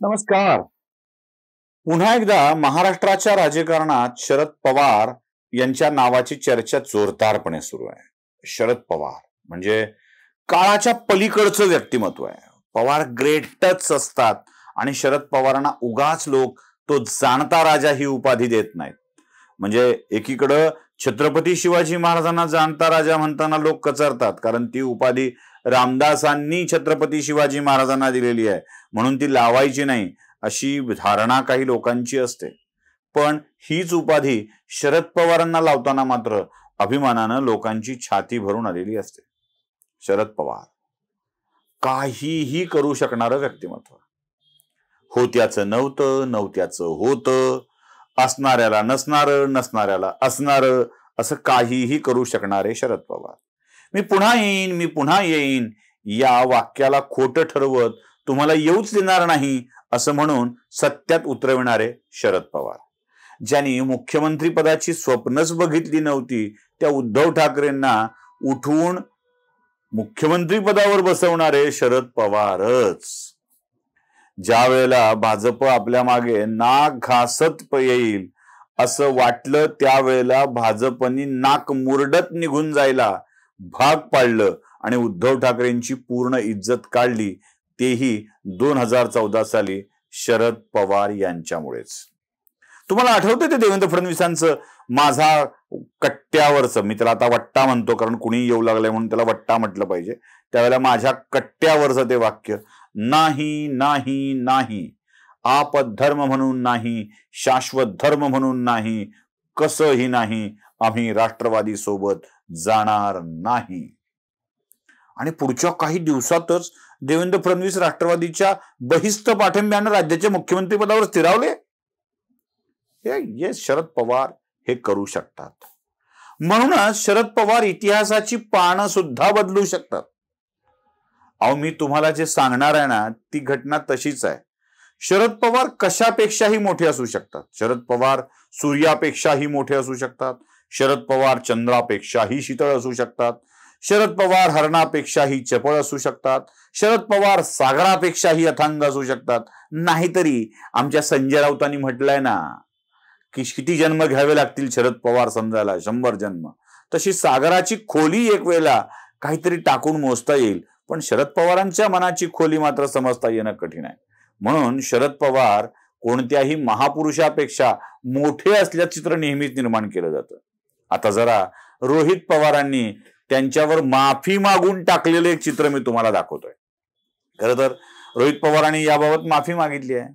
नमस्कार. पुन्हा एकदा महाराष्ट्राच्या राजकारणात शरद पवार यांच्या नावाची चर्चा जोरदारपणे सुरू आहे. शरद पवार म्हणजे काळाच्या पलीकडचं व्यक्तिमत्व आहे. पवार ग्रेटच असतात आणि शरद पवारांना उगाच लोक तो जाणता राजा ही उपाधी देत नाहीत. म्हणजे एकीकडं छत्रपती शिवाजी महाराजांना जाणता राजा म्हणताना लोक कचरतात, कारण ती उपाधी रामदासांनी छत्रपती शिवाजी महाराजांना दिलेली आहे, म्हणून ती लावायची नाही अशी धारणा काही लोकांची असते. पण हीच उपाधी शरद पवारांना लावताना मात्र अभिमानानं लोकांची छाती भरून आलेली असते. शरद पवार काहीही करू शकणारं व्यक्तिमत्व. होत्याचं नव्हतं, नव्हत्याचं होतं, असणाऱ्याला नसणारं, नसणाऱ्याला असणारं, असं काहीही करू शकणारे शरद पवार. मी पुन्हा येईन, मी पुन्हा येईन या वाक्याला खोटं ठरवत तुम्हाला येऊच देणार नाही असं म्हणून सत्यात उतरविणारे शरद पवार. ज्यांनी मुख्यमंत्री पदाची स्वप्नच बघितली नव्हती त्या उद्धव ठाकरेंना उठवून मुख्यमंत्री पदावर बसवणारे शरद पवारच. ज्या वेळेला भाजप आपल्या मागे नाक घासत येईल असं वाटलं त्यावेळेला भाजपनी नाक मुरडत निघून जायला भाग पाडलं आणि उद्धव ठाकरेंची पूर्ण इज्जत काढली, तेही 2014 साली शरद पवार यांच्यामुळेच. तुम्हाला आठवतं ते देवेंद्र फडणवीसांचं माझा कट्ट्यावरचं, मी त्याला आता वट्टा म्हणतो कारण कुणी येऊ लागलंय म्हणून त्याला वट्टा म्हटलं पाहिजे, त्यावेळेला माझ्या कट्ट्यावरचं ते वाक्य, नाही नाही नाही, आपद्धर्म म्हणून नाही, शाश्वत धर्म म्हणून नाही, कसंही नाही, आम्ही राष्ट्रवादी सोबत जाणार नाही. आणि पुढच्या काही दिवसातच देवेंद्र फडणवीस राष्ट्रवादीच्या बहिस्त पाठिंब्यानं राज्याच्या मुख्यमंत्री पदावर स्थिरावले. शरद पवार हे करू शकतात. म्हणूनच शरद पवार इतिहासाची पानं सुद्धा बदलू शकतात. अहो, मी तुम्हाला जे सांगणार आहे ना ती घटना तशीच आहे. शरद पवार कशापेक्षाही मोठे असू शकतात. शरद पवार सूर्यापेक्षाही मोठे असू शकतात. शरद पवार चंद्रापेक्षाही शीतळ असू शकतात. शरद पवार हरणापेक्षाही चपळ असू शकतात. शरद पवार सागरापेक्षाही अथांग असू शकतात. नाहीतरी आमच्या संजय राऊतांनी म्हटलंय ना की किती जन्म घ्यावे लागतील शरद पवार समजायला, 100 जन्म. तशी सागराची खोली एक वेळेला काहीतरी टाकून मोजता येईल, पण शरद पवारांच्या मनाची खोली मात्र समजता येणं कठीण आहे. म्हणून शरद पवार कोणत्याही महापुरुषापेक्षा मोठे असल्याचं चित्र नेहमीच निर्माण केलं जातं. आता जरा रोहित पवारांनी त्यांच्यावर माफी मागून टाकलेलं एक चित्र मी तुम्हाला दाखवतोय. खरं तर रोहित पवारांनी याबाबत माफी मागितली आहे.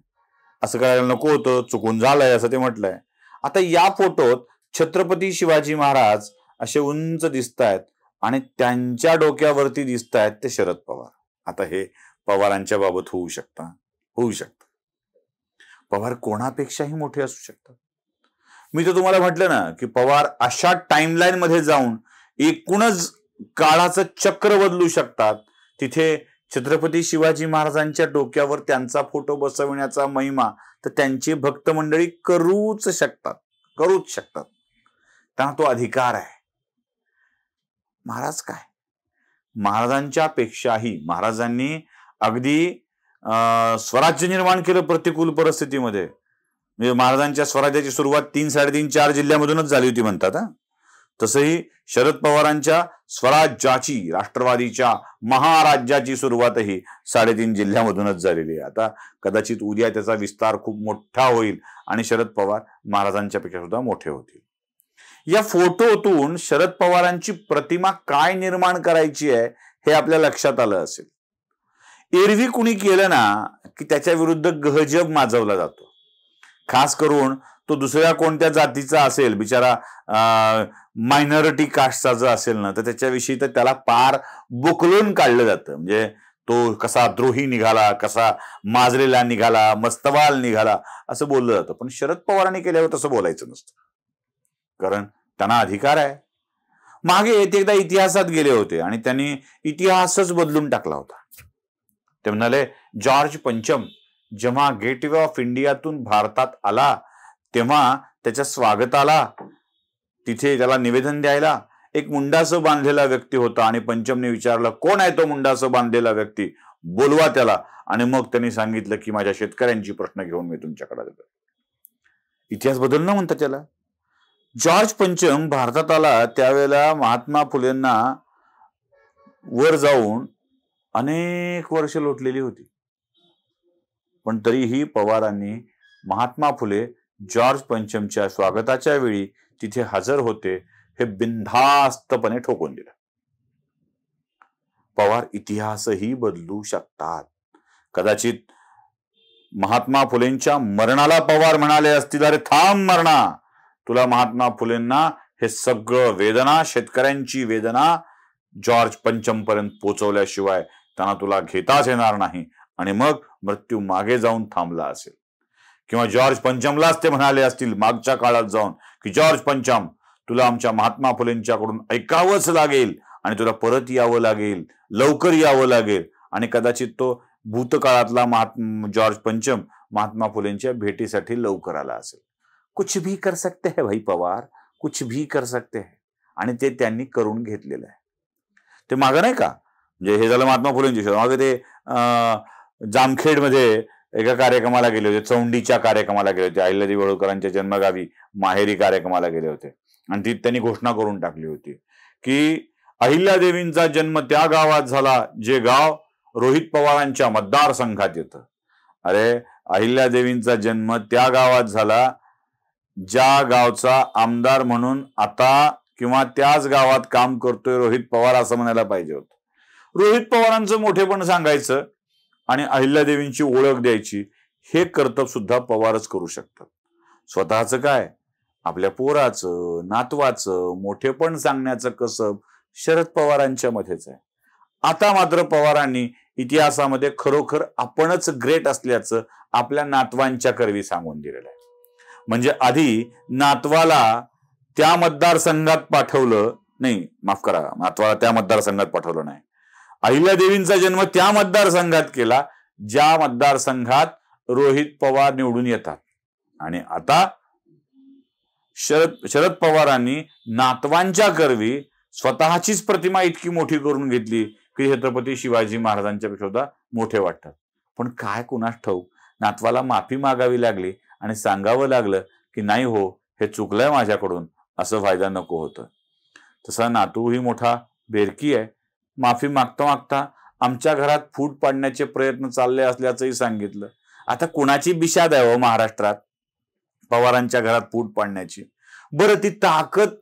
असं करायला नको होतं, चुकून झालंय असं ते म्हटलंय. आता या फोटोत छत्रपती शिवाजी महाराज असे उंच दिसतायत आणि त्यांच्या डोक्यावरती दिसतायत ते शरद पवार. आता हे पवारांच्या बाबत होऊ शकतं. पवार कोणापेक्षाही मोठे असू शकतात. मी तर तुम्हाला म्हटलं ना की पवार अशा टाइमलाईन मध्ये जाऊन एकूणच काळाचं चक्र बदलू शकतात. तिथे छत्रपती शिवाजी महाराजांच्या डोक्यावर त्यांचा फोटो बसविण्याचा महिमा तर त्यांची भक्त मंडळी करूच शकतात. त्यांना तो अधिकार आहे. महाराज काय, महाराजांच्या पेक्षाही महाराजांनी अगदी स्वराज्य निर्माण केलं प्रतिकूल परिस्थितीमध्ये. म्हणजे महाराजांच्या स्वराज्याची सुरुवात 3, 3.5, 4 जिल्ह्यामधूनच झाली होती म्हणतात. तसंही शरद पवारांच्या स्वराज्याची, राष्ट्रवादीच्या महाराज्याची सुरुवातही 3.5 जिल्ह्यामधूनच झालेली आहे. आता कदाचित उद्या त्याचा विस्तार खूप मोठा होईल आणि शरद पवार महाराजांच्या पेक्षा सुद्धा मोठे होतील. या फोटोतून शरद पवारांची प्रतिमा काय निर्माण करायची आहे हे आपल्या लक्षात आलं असेल. एरवी कुणी केलं ना की त्याच्या विरुद्ध गहजब माजवला जातो. खास करून तो दुसऱ्या कोणत्या जातीचा असेल, बिचारा मायनॉरिटी कास्टचा जर असेल ना तर त्याच्याविषयी तर त्याला पार बुकलून काढलं जातं. म्हणजे तो कसा द्रोही निघाला, कसा माजलेला निघाला, मस्तवाल निघाला असं बोललं जातं. पण शरद पवारांनी केल्यावर तसं बोलायचं नसतं, कारण त्यांना अधिकार आहे. मागे ते एकदा इतिहासात गेले होते आणि त्यांनी इतिहासच बदलून टाकला होता. ते म्हणाले, जॉर्ज पंचम जेव्हा गेटवे ऑफ इंडियातून भारतात आला तेव्हा त्याच्या स्वागताला तिथे त्याला निवेदन द्यायला एक मुंडासं बांधलेला व्यक्ती होता आणि पंचमने विचारलं, कोण आहे तो मुंडासं बांधलेला व्यक्ती? बोलवा त्याला. आणि मग त्यांनी सांगितलं की माझ्या शेतकऱ्यांची प्रश्न घेऊन मी तुमच्याकडे आलो. इतिहास बदलणं म्हणतात त्याला. जॉर्ज पंचम भारतात आला त्यावेळेला महात्मा फुलेंना वर जाऊन अनेक वर्ष लोटलेली होती. पण तरीही पवारांनी महात्मा फुले जॉर्ज पंचमच्या स्वागताच्या वेळी तिथे हजर होते हे बिनधास्तपणे ठोकून दिलं. पवार इतिहासही बदलू शकतात. कदाचित महात्मा फुलेंच्या मरणाला पवार म्हणाले असतील, अरे थांब मरणा, तुला महात्मा फुलेंना हे सगळं वेदना, शेतकऱ्यांची वेदना जॉर्ज पंचम पर्यंत पोहोचवल्याशिवाय त्यांना तुला घेताच येणार नाही. आणि मग मृत्यू मागे जाऊन थांबला असेल. किंवा जॉर्ज पंचमलाच ते म्हणाले असतील मागच्या काळात जाऊन की जॉर्ज पंचम, तुला आमच्या महात्मा फुलेंच्याकडून ऐकावंच लागेल आणि तुला परत यावं लागेल, लवकर यावं लागेल. आणि कदाचित तो भूतकाळातला जॉर्ज पंचम महात्मा फुलेंच्या भेटीसाठी लवकर आला असेल. कुछ भी कर सकते हैं भाई पवार, कुछ भी कर सकते हैं. आणि ते त्यांनी करून घेतलेलं आहे. ते मागं नाही का, म्हणजे हे झालं महात्मा फुलेंची, मागे ते जामखेडमध्ये एका कार्यक्रमाला गेले होते, चौंडीच्या कार्यक्रमाला गेले होते, अहिल्यादेवी होळकरांच्या जन्मगावी माहेरी कार्यक्रमाला गेले होते. आणि ती त्यांनी घोषणा करून टाकली होती की अहिल्यादेवींचा जन्म त्या गावात झाला जे गाव रोहित पवारांच्या मतदारसंघात येतं. अरे अहिल्यादेवींचा जन्म त्या गावात झाला ज्या गावचा आमदार म्हणून आता किंवा त्याच गावात काम करतोय रोहित पवार, असं म्हणायला पाहिजे होतं. रोहित पवारांचं मोठेपण सांगायचं आणि अहिल्यादेवींची ओळख द्यायची, हे कर्तव्य सुद्धा पवारच करू शकतात. स्वतःचं काय, आपल्या पोराचं, नातवाचं मोठेपण सांगण्याचं कसब शरद पवारांच्या मध्येच आहे. आता मात्र पवारांनी इतिहासामध्ये खरोखर आपणच ग्रेट असल्याचं आपल्या नातवांच्या करवी सांगून दिलेलं आहे. म्हणजे आधी नातवाला त्या मतदारसंघात पाठवलं नाही, माफ करा, नातवाला त्या मतदारसंघात पाठवलं नाही, अहिल्यादेवींचा जन्म त्या मतदारसंघात केला ज्या मतदारसंघात रोहित पवार निवडून येतात. आणि आता शरद पवारांनी नातवांच्या करवी स्वतःचीच प्रतिमा इतकी मोठी करून घेतली की छत्रपती शिवाजी महाराजांच्या पेक्षा मोठे वाटतात. पण काय कुणास ठाऊक, नातवाला माफी मागावी लागली आणि सांगावं लागलं की नाही हो, हे चुकलंय माझ्याकडून, असं व्हायला नको होतं. तसा नातूही मोठा बेरकी आहे. माफी मागता मागता आमच्या घरात फूट पाडण्याचे प्रयत्न चालले असल्याचंही सांगितलं. आता कुणाची बिशाद आहे हो महाराष्ट्रात पवारांच्या घरात फूट पाडण्याची? बरं, ती ताकद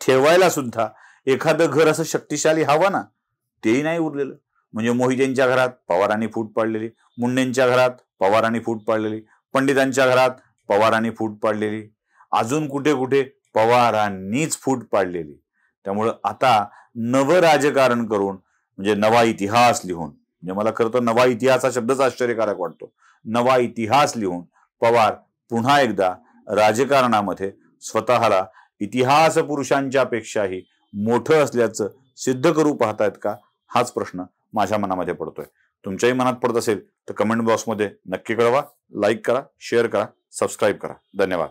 ठेवायला सुद्धा एखादं घर असं शक्तिशाली हवं ना, तेही नाही उरलेलं. म्हणजे मोहितेंच्या घरात पवारांनी फूट पाडलेली, मुंडेंच्या घरात पवारांनी फूट पाडलेली, पंडितांच्या घरात पवारांनी फूट पाडलेली, अजून कुठे कुठे पवारांनीच फूट पाडलेली. त्यामुळं आता नवं राजकारण करून, म्हणजे नवा इतिहास लिहून, म्हणजे मला खरं तर नवा इतिहास हा शब्दच आश्चर्यकारक वाटतो, नवा इतिहास लिहून पवार पुन्हा एकदा राजकारणामध्ये स्वतःला इतिहास पुरुषांच्या पेक्षाही मोठं असल्याचं सिद्ध करू पाहतायत का, हाच प्रश्न माझ्या मनामध्ये पडतोय. तुमच्याही मनात पडत असेल तर कमेंट बॉक्समध्ये नक्की कळवा. लाईक करा, शेअर करा, सबस्क्राईब करा. धन्यवाद.